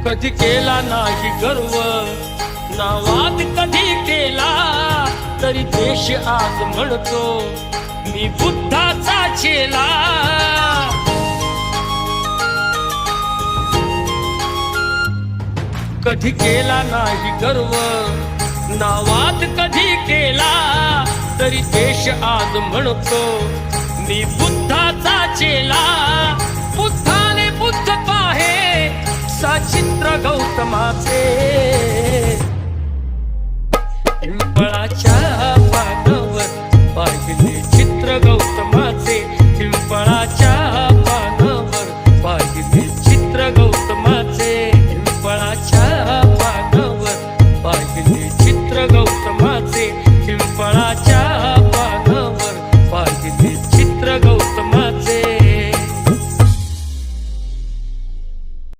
कधी केला नाही गर्व ना वाद कधी केला, तरी देश आज म्हणतो मी बुद्धाचा चेला. कधी केला नाही गर्व ना वाद कधी केला, तरी देश आज म्हणतो मी बुद्धाचा चेला.